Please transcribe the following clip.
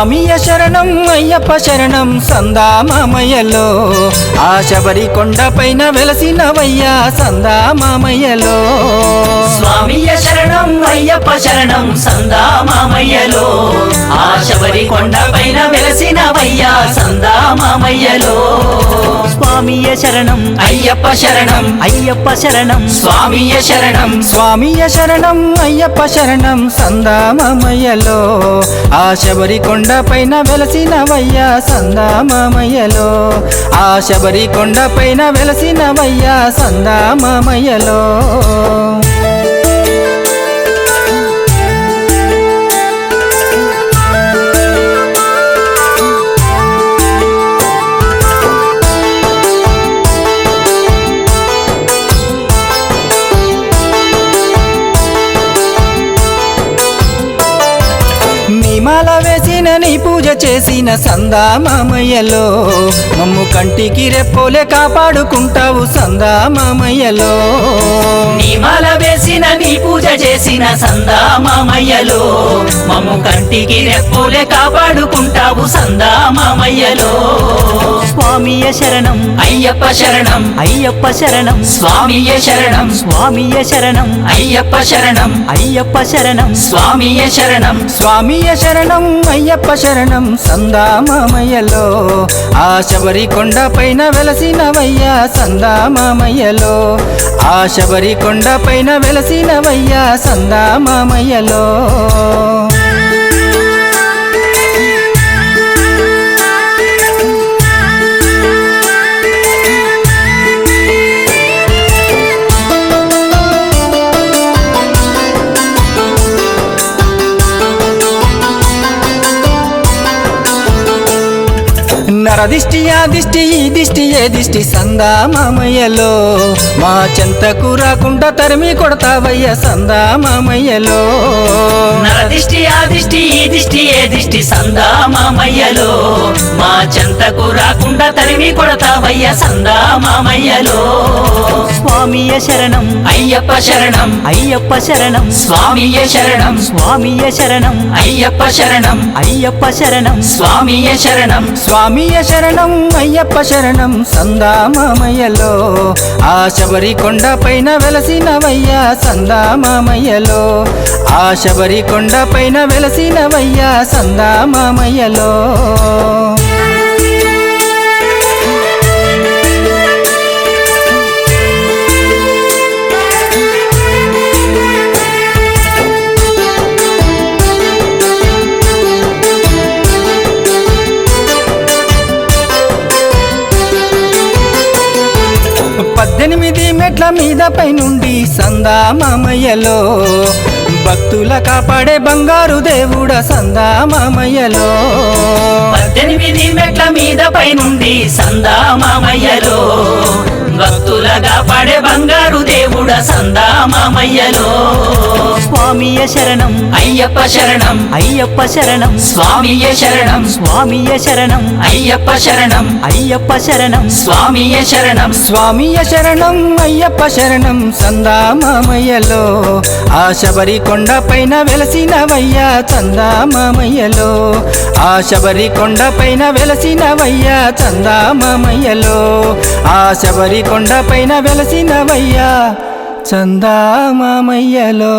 స్వామియ శరణం అయ్యప్ప శరణం సందామామయ్యలో ఆ శబరి కొండపైన వెలసినవయ్యా సందామామయ్యలో స్వామియ శరణం అయ్యప్ప శరణం సందామామయ్యలో ఆ శబరి కొండపైన వెలసినవయ్యా సందామామయ్యలో స్వామియ శరణం అయ్యప్ప శరణం అయ్యప్ప శరణం స్వామియ శరణం స్వామియ శరణం అయ్యప్ప శరణం సందామామయ్యలో ఆ శబరి కొండపైన వెలసినవయ్యా సందామామయ్యలో ఆ శబరి కొండపైన వెలసినవయ్యా సందామామయ్యలో మాల వేసిన నీ పూజ చేసిన సందామామయ్యలో మమ్ము కంటికి రెప్పోలే కాపాడుకుంటావు సందామామయ్యలో నీ మాల వేసిన నీ పూజ చేసిన సందామామయ్యలో మమ్ము కంటికి రెప్పోలే కాపాడుకుంటావు సందామామయ్యలో స్వామియ శరణం అయ్యప్ప శరణం అయ్యప్ప శరణం స్వామియ శరణం స్వామియ శరణం అయ్యప్ప శరణం అయ్యప్ప శరణం స్వామియ శరణం స్వామియ శరణం అయ్యప్ప శరణం సందామామయ్యలో ఆ శబరి కొండపైన వెలసినవయ్యా సందామామయ్యలో ఆ శబరి కొండపైన వెలసినవయ్యా సందామామయ్యలో నరదిష్టి ఆ దిష్టి ఈ దిష్టి ఏ దిష్టి సందామామయ్యలో మా చెంతకు రాకుండా తరిమి కొడతావయ్య సందామామయ్యలో నరదిష్టి ఆ దిష్టి ఈ దిష్టి ఏ దిష్టి సందామామయ్యలో మా చెంతకు రాకుండా తరిమి కొడతావయ్య సందామామయ్యలో స్వామియ శరణం అయ్యప్ప శరణం అయ్యప్ప శరణం స్వామియ శరణం స్వామియ శరణం అయ్యప్ప శరణం అయ్యప్ప శరణం స్వామియ శరణం స్వామియ శరణం అయ్యప్ప శరణం సందామామయ్యలో ఆ శబరి కొండపైన వెలసినవయ్యా సందామామయ్యలో ఆ శబరి కొండపైన వెలసినవయ్యా సందామామయ్యలో పద్దెనిమిది మెట్ల మీద పైనుండి సందామామయ్యలో భక్తుల కాపాడే బంగారు దేవుడ సందామామయ్యలో 18 మెట్ల మీద పైనుండి సందామామయ్యలో భక్తులగా పడే బంగారు దేవుడ సందామామయ్యలో స్వామియ శరణం అయ్యప్ప శరణం అయ్యప్ప శరణం స్వామియ శరణం స్వామియ శరణం అయ్యప్ప శరణం అయ్యప్ప శరణం స్వామియ శరణం స్వామియ శరణం అయ్యప్ప శరణం సందామామయ్యలో ఆ శబరి కొండపైన వెలసినవయ్యా సందామామయ్యలో ఆ శబరి కొండపైన వెలసినవయ్యా సందామామయ్యలో ఆ శబరి కొండపైన వెలసినవయ్యా సందామామయ్యలో